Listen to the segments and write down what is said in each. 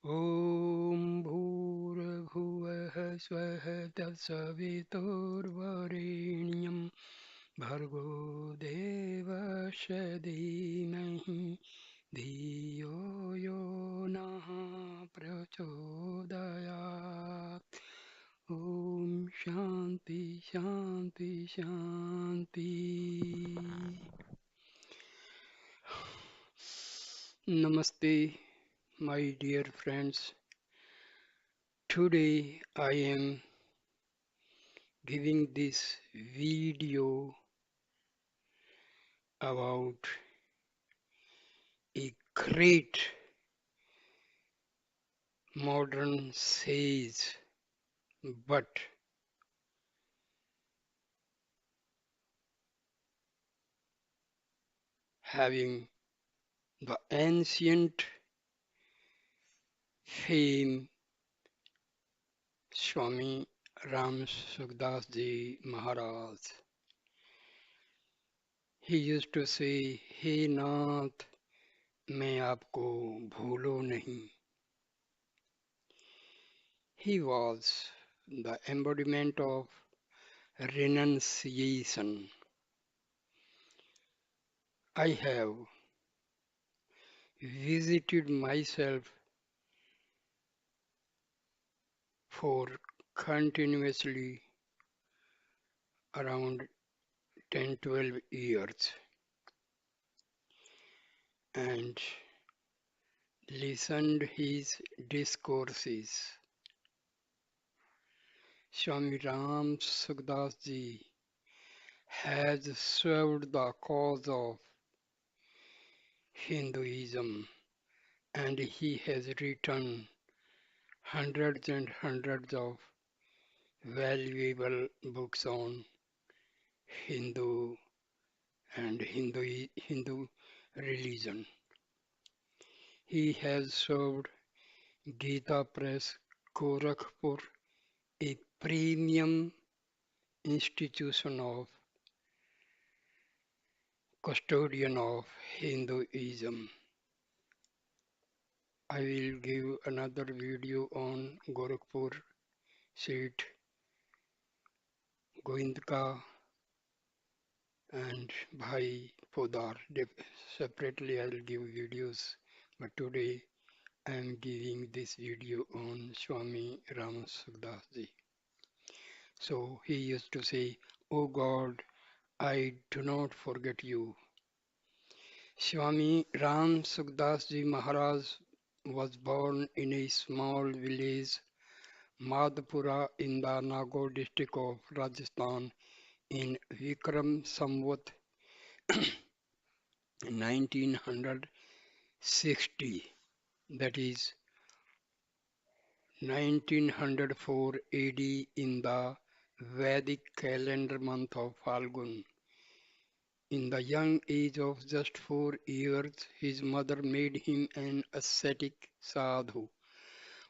ॐ भूर्भुवः स्वः तत्सवितुर्वरेण्यं भर्गो देवस्य धीमहि धियो यो नः प्रचोदयात् ॐ शान्ति शान्ति शान्ति Namaste, my dear friends. Today I am giving this video about a great modern sage, but having the ancient fame, Swami Ram Sukdas Ji Maharaj. He used to say, "Hey Nath, मैं आपको भूलो नहीं." He was the embodiment of renunciation. I have visited myself for continuously around 10-12 years and listened his discourses. Swami Ram Sukdas Ji has served the cause of Hinduism and he has written hundreds and hundreds of valuable books on Hindu and Hindu religion. He has served Gita Press, Gorakhpur, a premium institution of custodian of Hinduism. I will give another video on Gorakhpur seat, Goindka and Bhai Podar. Separately I will give videos, but today I am giving this video on Swami Ram Sukdas Ji. So he used to say, "O God, I do not forget you." Swami Ram Sukdas Ji Maharaj was born in a small village, Madhpura, in the Nagaur district of Rajasthan in Vikram Samvat 1960, that is 1904 AD in the Vedic calendar month of Falgun. In the young age of just 4 years, his mother made him an ascetic sadhu,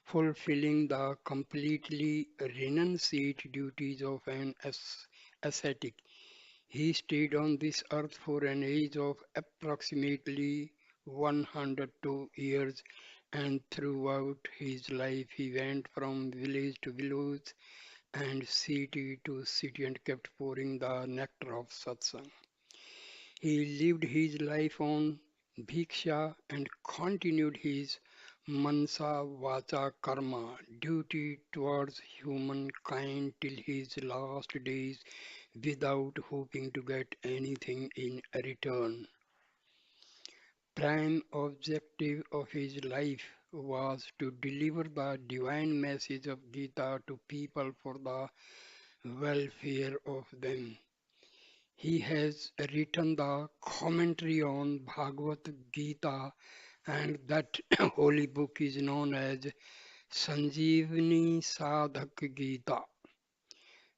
fulfilling the completely renunciate duties of an ascetic. He stayed on this earth for an age of approximately 102 years, and throughout his life he went from village to village and city to city and kept pouring the nectar of satsang. He lived his life on bhiksha and continued his mansa vacha karma duty towards humankind till his last days without hoping to get anything in return. Prime objective of his life was to deliver the divine message of Gita to people for the welfare of them. He has written the commentary on Bhagavad Gita, and that holy book is known as Sanjeevani Sadhak Gita.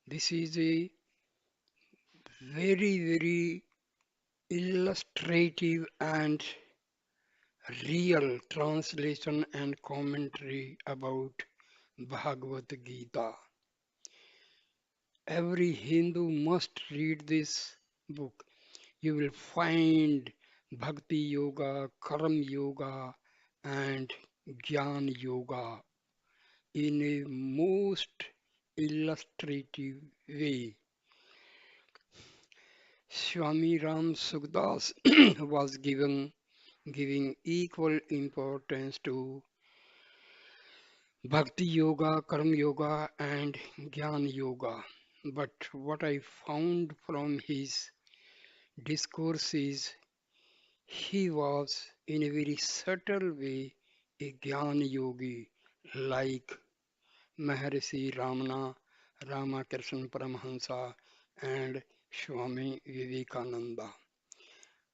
This is a very illustrative and real translation and commentary about Bhagavad Gita. Every Hindu must read this book. You will find Bhakti Yoga, Karma Yoga, and Gyan Yoga in a most illustrative way. Swami Ram Sukdas was giving equal importance to Bhakti Yoga, Karma Yoga, and Jnana Yoga. But what I found from his discourses, he was in a very subtle way a Jnana Yogi, like Maharishi Ramana, Ramakrishna Paramahansa, and Swami Vivekananda.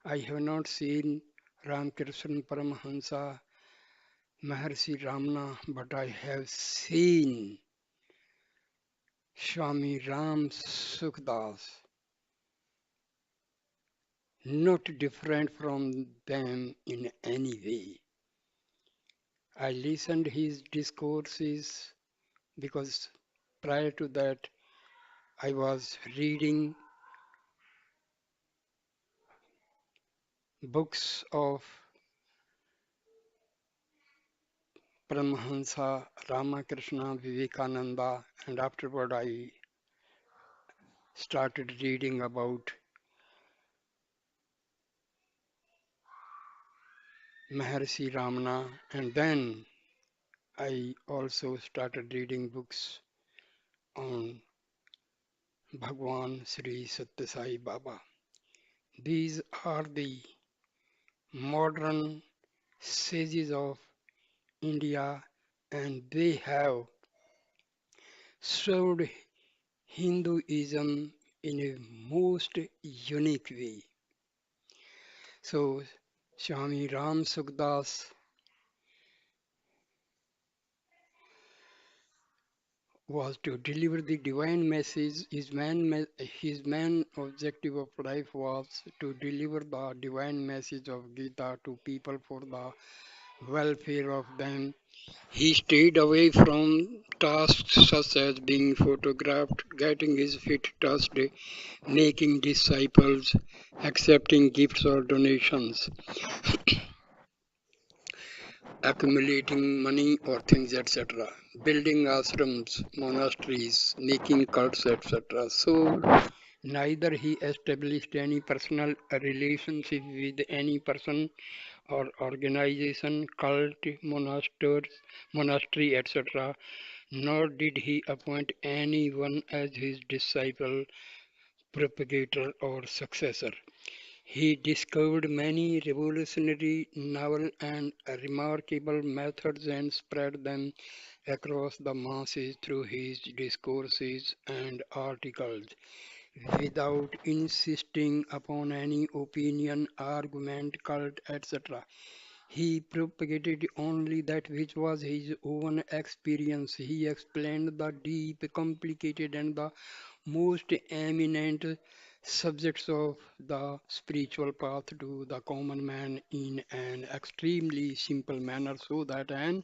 I have not seen Ramakrishna Paramahansa, Maharishi Ramana, but I have seen Swami Ram Sukdas, not different from them in any way. I listened his discourses because prior to that I was reading books of Paramahansa Ramakrishna Vivekananda, and afterward I started reading about Maharishi Ramana, and then I also started reading books on Bhagwan Sri Satya Sai Baba. These are the modern sages of India, and they have served Hinduism in a most unique way. So, Swami Ram Sukdas was to deliver the divine message. His main objective of life was to deliver the divine message of Gita to people for the welfare of them. He stayed away from tasks such as being photographed, getting his feet touched, making disciples, accepting gifts or donations, accumulating money or things, etc., building ashrams, monasteries, making cults, etc. So, neither he established any personal relationship with any person or organization, cult, monastery, etc., nor did he appoint anyone as his disciple, propagator, or successor. He discovered many revolutionary, novel, and remarkable methods and spread them across the masses through his discourses and articles, without insisting upon any opinion, argument, cult, etc. He propagated only that which was his own experience. He explained the deep, complicated, and the most eminent subjects of the spiritual path to the common man in an extremely simple manner so that an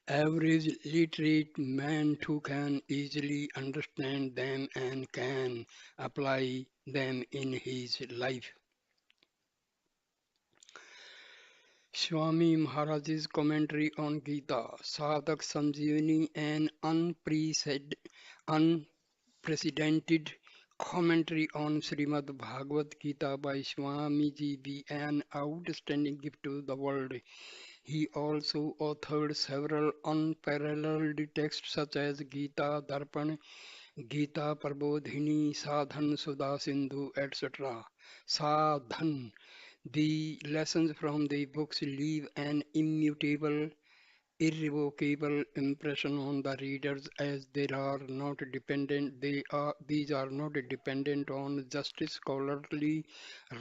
average literate man too can easily understand them and can apply them in his life. Swami Maharaj's commentary on Gita, Sadhak Sanjeevani, an unprecedented commentary on Srimad Bhagavad Gita by Swamiji, be an outstanding gift to the world. He also authored several unparalleled texts such as Gita Darpan, Gita Prabodhini, Sadhan Sudha Sindhu, etc. Sadhan. The lessons from the books leave an immutable, irrevocable impression on the readers as these are not dependent on just scholarly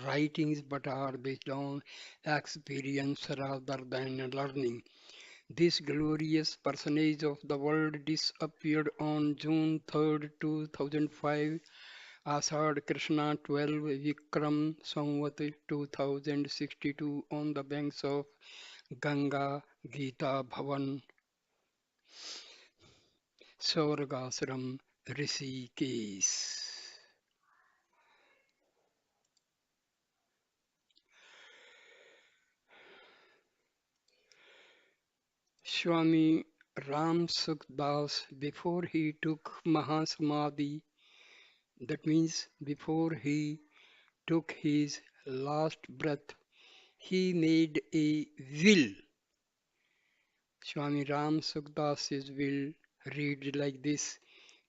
writings but are based on experience rather than learning. This glorious personage of the world disappeared on June 3rd, 2005, Ashad Krishna 12 Vikram Samvat 2062 on the banks of Ganga Gita Bhavan Saurgasram Rishikesh. Swami Ram Sukdas, before he took Mahasamadhi, that means before he took his last breath, he made a will. Swami Ram Sukdas's will reads like this: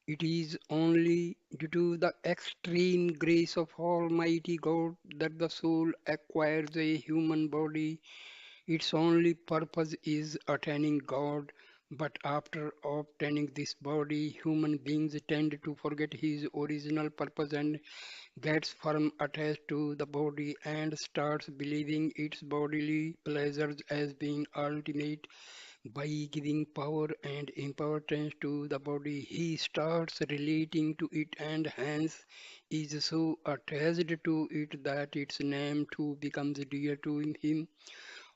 It is only due to the extreme grace of Almighty God that the soul acquires a human body. Its only purpose is attaining God. But after obtaining this body, human beings tend to forget his original purpose and gets firm attached to the body and starts believing its bodily pleasures as being ultimate. By giving power and importance to the body, he starts relating to it and hence is so attached to it that its name too becomes dear to him.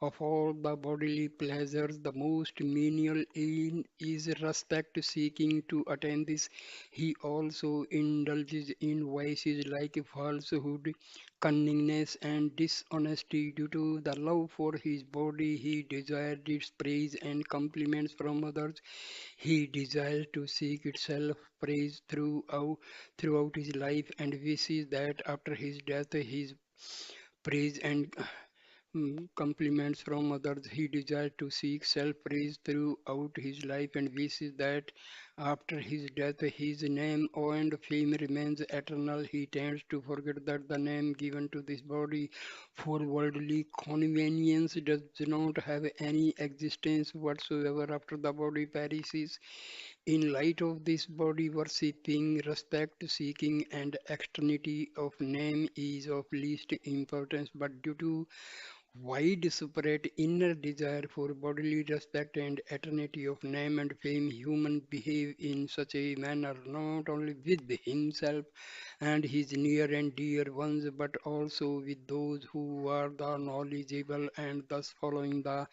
Of all the bodily pleasures, the most menial in is respect seeking to attain this. He also indulges in vices like falsehood, cunningness, and dishonesty. Due to the love for his body, he desires its praise and compliments from others. He desires to seek itself praise throughout his life and wishes that after his death his praise and compliments from others. He desired to seek self-praise throughout his life and wishes that after his death his name and fame remains eternal. He tends to forget that the name given to this body for worldly convenience does not have any existence whatsoever after the body perishes. In light of this, body worshipping, respect seeking, and externity of name is of least importance, but due to widespread inner desire for bodily respect and eternity of name and fame, human behave in such a manner not only with himself and his near and dear ones, but also with those who are the knowledgeable and thus following the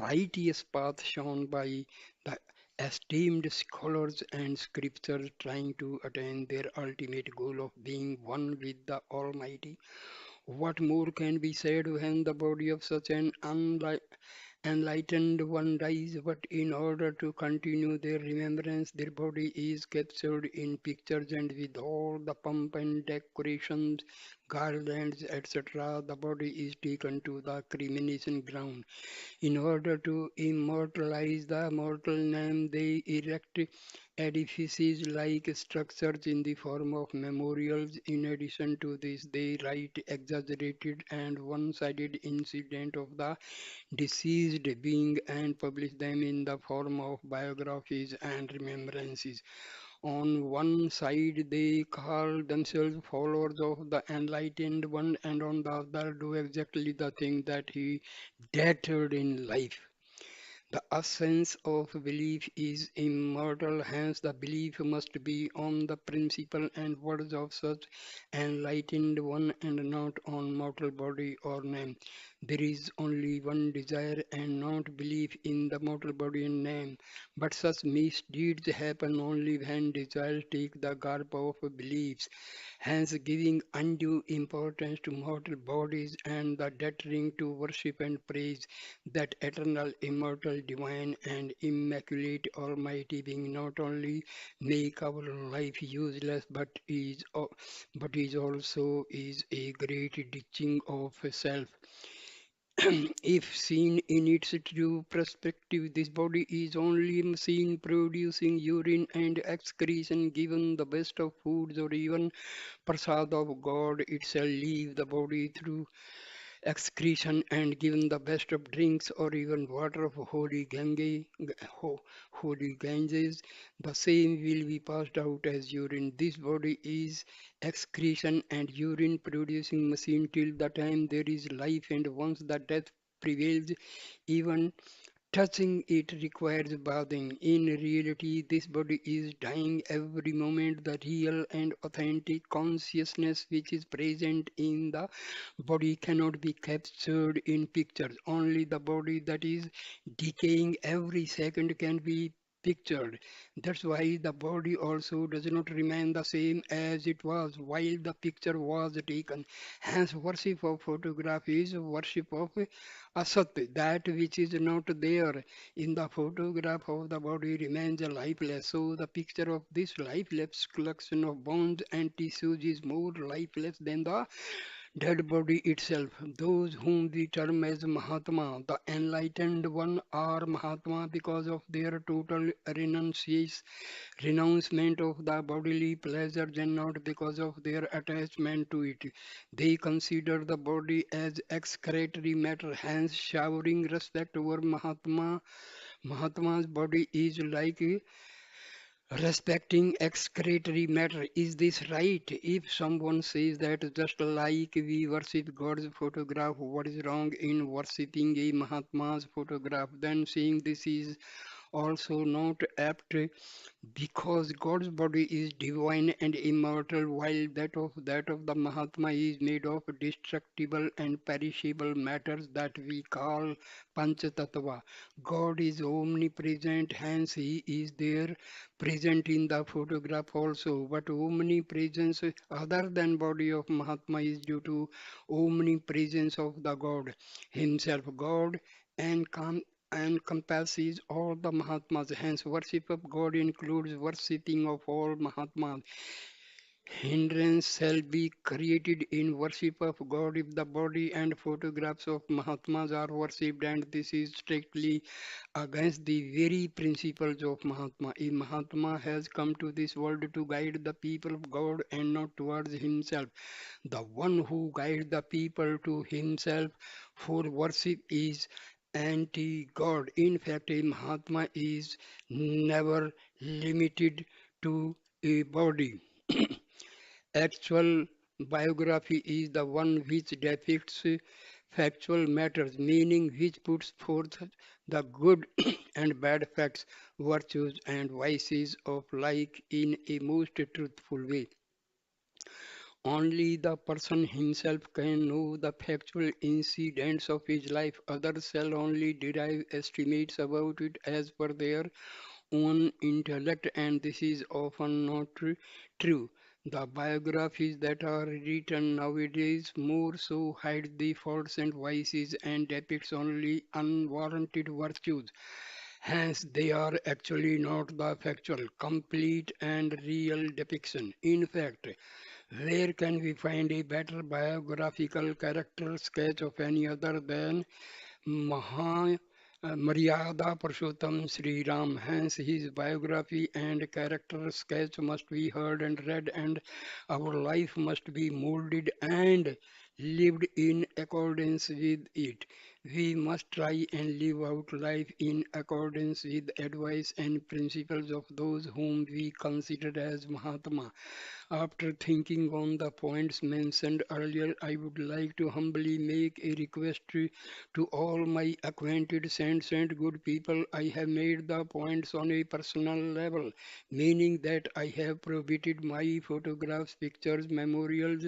righteous path shown by the esteemed scholars and scriptures, trying to attain their ultimate goal of being one with the Almighty. What more can be said when the body of such an enlightened one dies? But in order to continue their remembrance, their body is captured in pictures and with all the pomp and decorations, garlands, etc. The body is taken to the cremation ground. In order to immortalize the mortal name, they erect edifices like structures in the form of memorials. In addition to this, they write exaggerated and one-sided incident of the deceased being and publish them in the form of biographies and remembrances. On one side, they call themselves followers of the enlightened one, and on the other, do exactly the thing that he dated in life. The essence of belief is immortal, hence the belief must be on the principle and words of such enlightened one and not on mortal body or name. There is only one desire and not belief in the mortal body and name. But such misdeeds happen only when desires take the garb of beliefs. Hence, giving undue importance to mortal bodies and the debtoring to worship and praise that eternal, immortal, divine, and immaculate Almighty being not only make our life useless, but is also is a great ditching of self. If seen in its true perspective, this body is only a machine producing urine and excretion. Given the best of foods or even prasad of God itself leave the body through excretion, and given the best of drinks or even water of holy Ganges, the same will be passed out as urine. This body is excretion and urine producing machine till the time there is life, and once the death prevails, even touching it requires bathing. In reality, this body is dying every moment. The real and authentic consciousness which is present in the body cannot be captured in pictures. Only the body that is decaying every second can be pictured. That's why the body also does not remain the same as it was while the picture was taken. Hence, worship of photograph is worship of asat, that which is not there in the photograph of the body remains lifeless. So, the picture of this lifeless collection of bones and tissues is more lifeless than the dead body itself. Those whom we term as Mahatma, the enlightened one, are Mahatma because of their total renouncement of the bodily pleasures and not because of their attachment to it. They consider the body as excretory matter, hence showering respect over Mahatma's body is like respecting excretory matter. Is this right? If someone says that just like we worship God's photograph, what is wrong in worshipping a Mahatma's photograph? Then saying this is also not apt because God's body is divine and immortal, while that of the Mahatma is made of destructible and perishable matters that we call Panchatattva. God is omnipresent, hence He is there, present in the photograph also. But omnipresence other than body of Mahatma is due to omnipresence of the God Himself. God and encompasses all the Mahatmas. Hence, worship of God includes worshipping of all Mahatmas. Hindrance shall be created in worship of God if the body and photographs of Mahatmas are worshipped, and this is strictly against the very principles of Mahatma. A Mahatma has come to this world to guide the people of God and not towards himself. The one who guides the people to himself for worship is anti-God. In fact, a Mahatma is never limited to a body. Actual biography is the one which depicts factual matters, meaning which puts forth the good and bad facts, virtues and vices of life in a most truthful way. Only the person himself can know the factual incidents of his life. Others shall only derive estimates about it as per their own intellect, and this is often not true. The biographies that are written nowadays more so hide the faults and vices and depicts only unwarranted virtues. Hence, they are actually not the factual, complete, and real depiction. In fact, where can we find a better biographical character sketch of any other than Maha Maryada Purushottam Sri Ram? Hence, his biography and character sketch must be heard and read, and our life must be molded and lived in accordance with it. We must try and live out life in accordance with advice and principles of those whom we consider as Mahatma. After thinking on the points mentioned earlier, I would like to humbly make a request to all my acquainted saints and good people. I have made the points on a personal level, meaning that I have prohibited my photographs, pictures, memorials,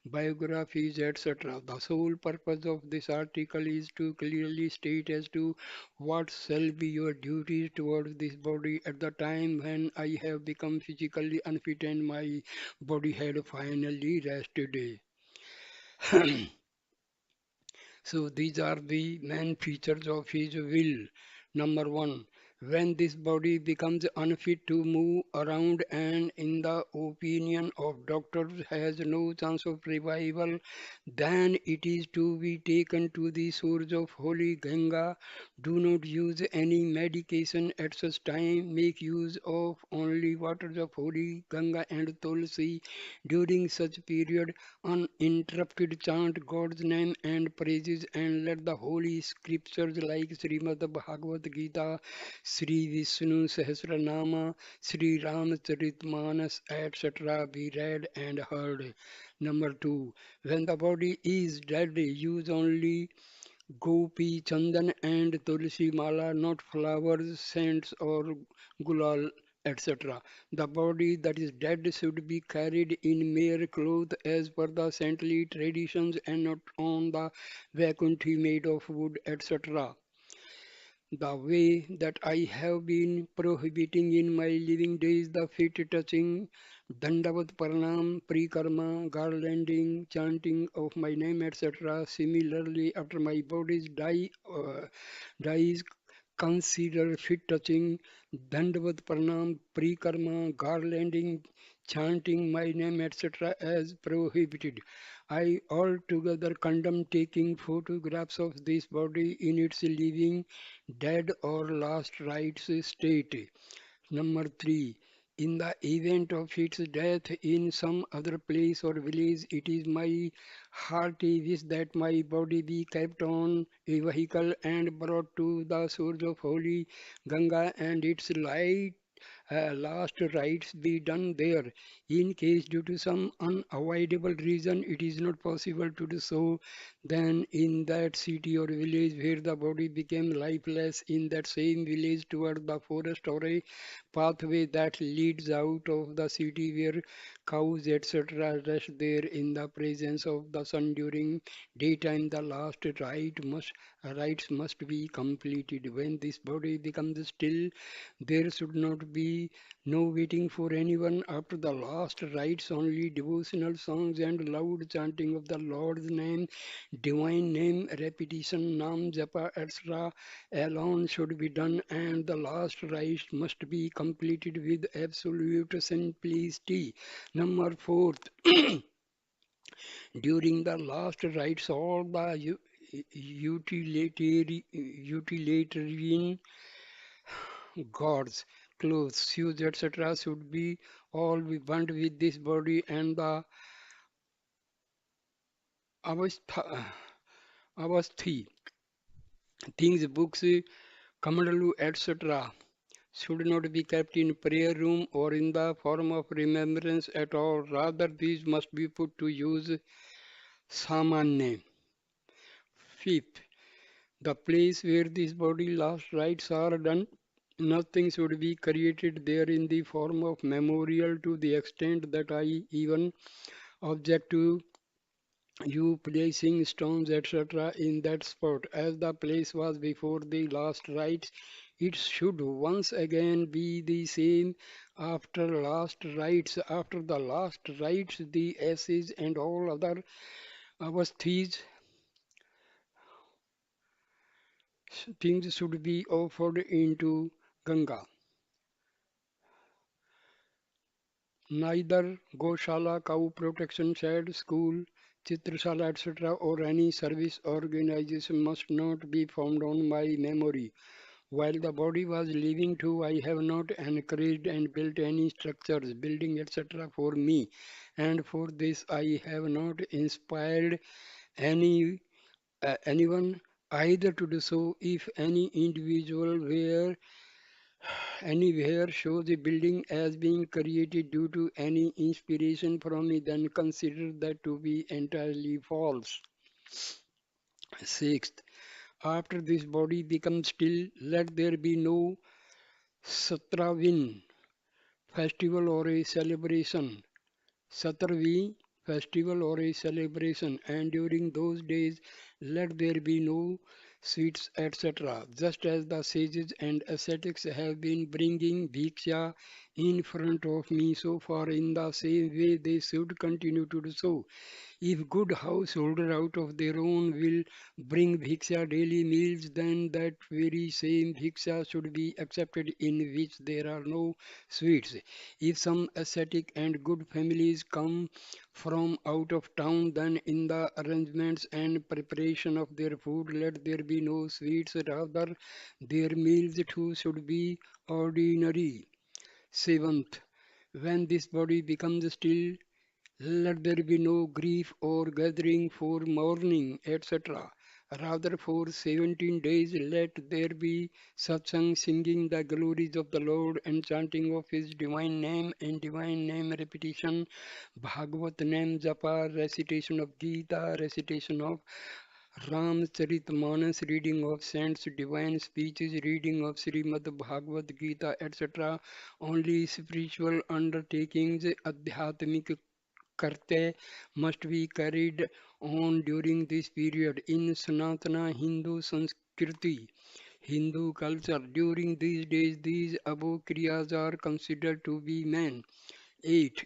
biographies, etc. The sole purpose of this article is to clearly state as to what shall be your duties towards this body at the time when I have become physically unfit and my body had finally rested. So these are the main features of his will. Number one, when this body becomes unfit to move around and in the opinion of doctors has no chance of revival, then it is to be taken to the source of holy Ganga. Do not use any medication at such time. Make use of only waters of holy Ganga and Tulsi during such period. Uninterrupted chant God's name and praises and let the holy scriptures like Srimad Bhagavad Gita, Sri Vishnu Sahasranama, Sri Ramcharitmanas, etc. be read and heard. Number two, when the body is dead, use only gopi, chandan and tulsi mala, not flowers, scents or gulal, etc. The body that is dead should be carried in mere cloth as per the saintly traditions and not on the vacanti made of wood, etc. The way that I have been prohibiting in my living days the feet touching, Dandavat Paranam, Prikarma, garlanding, chanting of my name, etc. Similarly, after my body's dies, consider feet touching, Dandavat Paranam, Prikarma, garlanding, chanting my name, etc. as prohibited. I altogether condemn taking photographs of this body in its living, dead or last rites state. Number three, in the event of its death in some other place or village, it is my hearty wish that my body be kept on a vehicle and brought to the source of holy Ganga and its light last rites be done there. In case due to some unavoidable reason it is not possible to do so, then in that city or village where the body became lifeless, in that same village toward the forest or a pathway that leads out of the city where cows etc. rest there in the presence of the sun during daytime, the last rites must be completed. When this body becomes still, there should not be no waiting for anyone after the last rites, only devotional songs and loud chanting of the Lord's name, divine name, repetition, nam, japa, etc. alone should be done, and the last rite must be completed with absolute simplicity. Number fourth, during the last rites, all the utilitarian gods, clothes, shoes, etc. should be all be burnt with this body and the avastha, avasthi, things, books, kamandalu, etc. should not be kept in prayer room or in the form of remembrance at all. Rather, these must be put to use samanya. Fifth, the place where this body last rites are done, nothing should be created there in the form of memorial to the extent that I even object to you placing stones etc. in that spot. As the place was before the last rites, it should once again be the same after last rites. After the last rites, the ashes and all other avasthis things should be offered into Ganga. Neither Goshala, cow protection shed, school, Chitrashala, etc., or any service organization must not be found on my memory. While the body was living too, I have not encouraged and built any structures, building, etc., for me. And for this, I have not inspired any anyone either to do so. If any individual were anywhere shows a building as being created due to any inspiration from me, then consider that to be entirely false. Sixth, after this body becomes still, let there be no Satravin festival or a celebration. Satravi festival or a celebration, and during those days let there be no sweets, etc. Just as the sages and ascetics have been bringing bhiksha in front of me so far, in the same way they should continue to do so. If good householder out of their own will bring bhiksha daily meals, then that very same bhiksha should be accepted in which there are no sweets. If some ascetic and good families come from out of town, then in the arrangements and preparation of their food, let there be no sweets, rather their meals too should be ordinary. Seventh, when this body becomes still, let there be no grief or gathering for mourning, etc. Rather, for 17 days, let there be satsang, singing the glories of the Lord and chanting of His divine name and divine name repetition, Bhagavat name japa, recitation of Gita, recitation of Ramcharitmanas, reading of saints' divine speeches, reading of Srimad Bhagavad Gita, etc. Only spiritual undertakings, adhyatmic karte must be carried on during this period. In Sanatana Hindu Sanskriti, Hindu culture. During these days, these above kriyas are considered to be men. 8.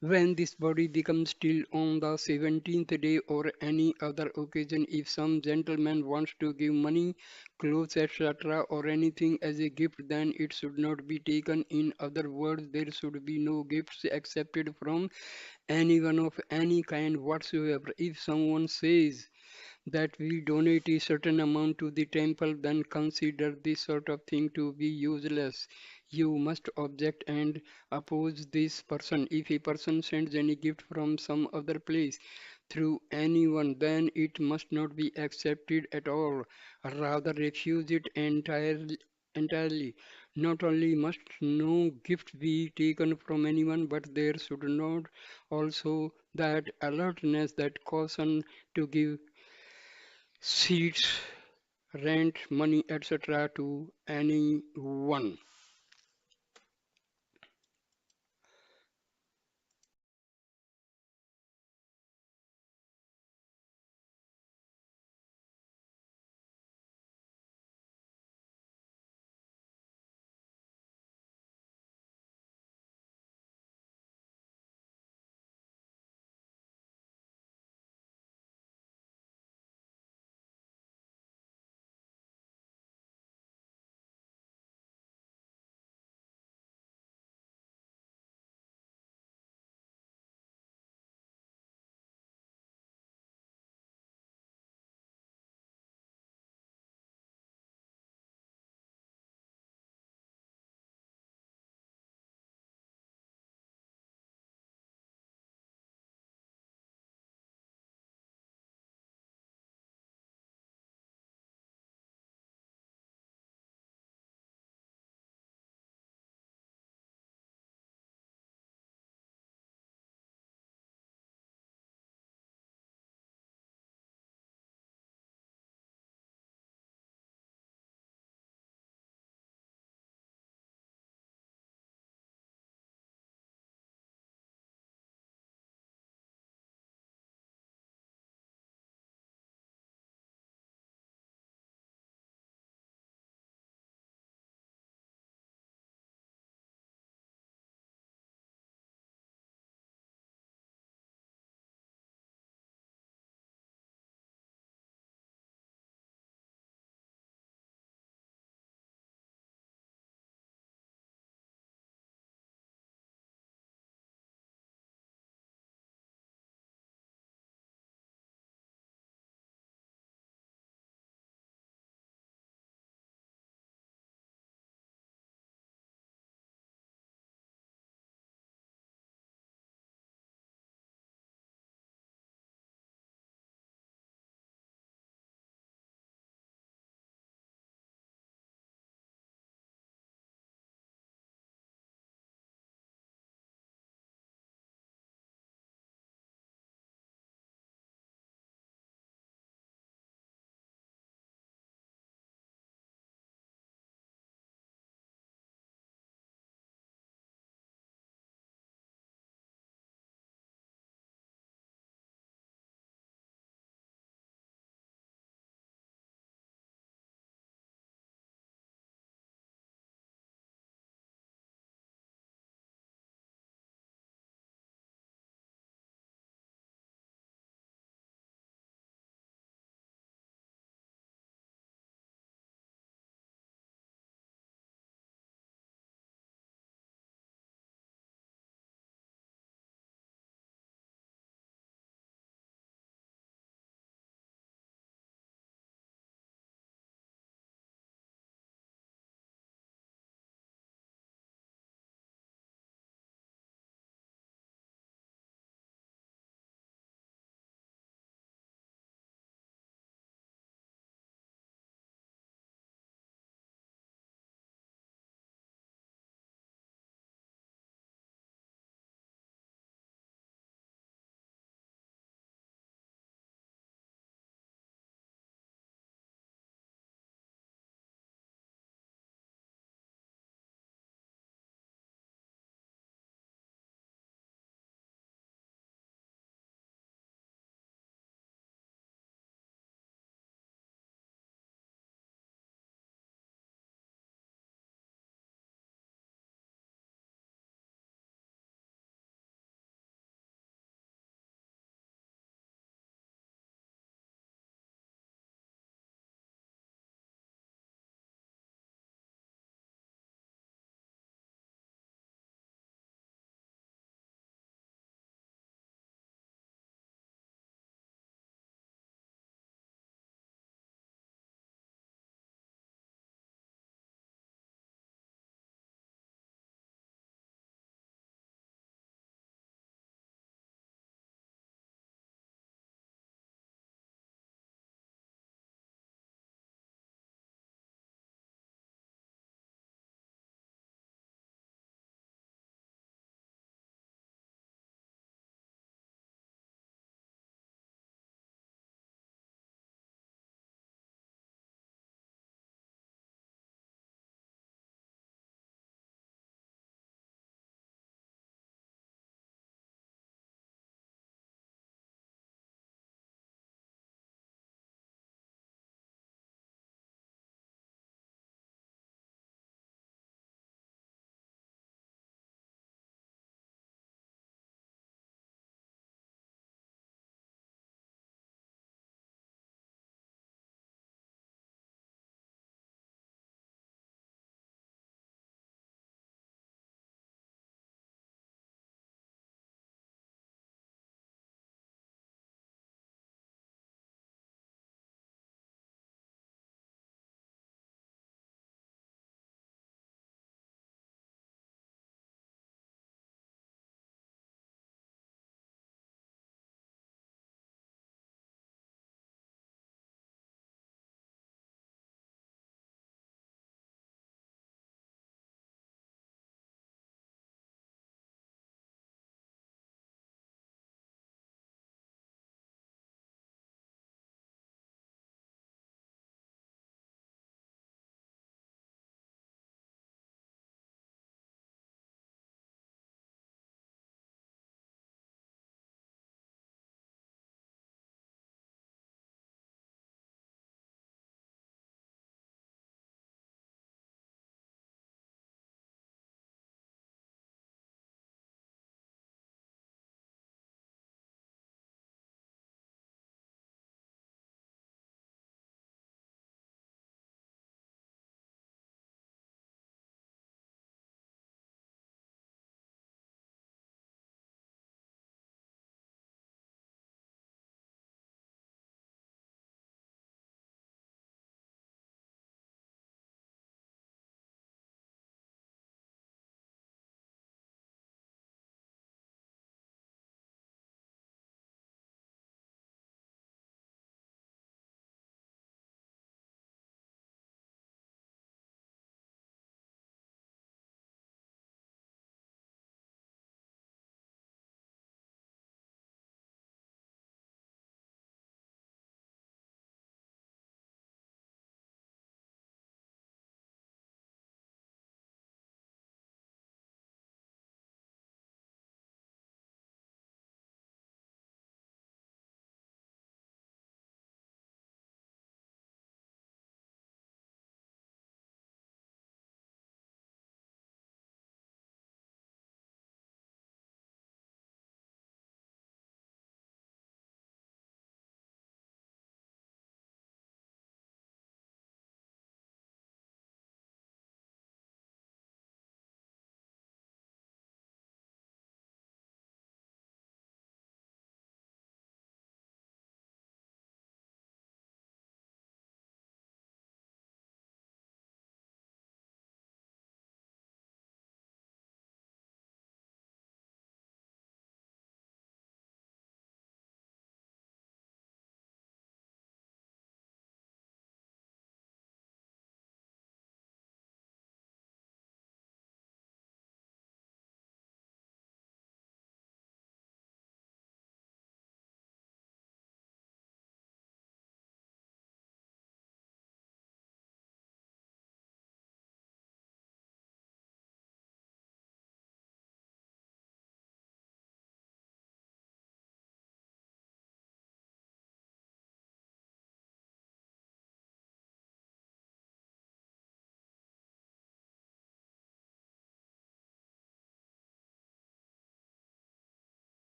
When this body becomes still on the 17th day or any other occasion, if some gentleman wants to give money, clothes, etc., or anything as a gift, then it should not be taken. In other words, there should be no gifts accepted from anyone of any kind whatsoever. If someone says that we donate a certain amount to the temple, then consider this sort of thing to be useless. You must object and oppose this person. If a person sends any gift from some other place through anyone, then it must not be accepted at all. Rather, refuse it entirely. Not only must no gift be taken from anyone, but there should not also that alertness, that caution to give seats, rent, money, etc. to anyone.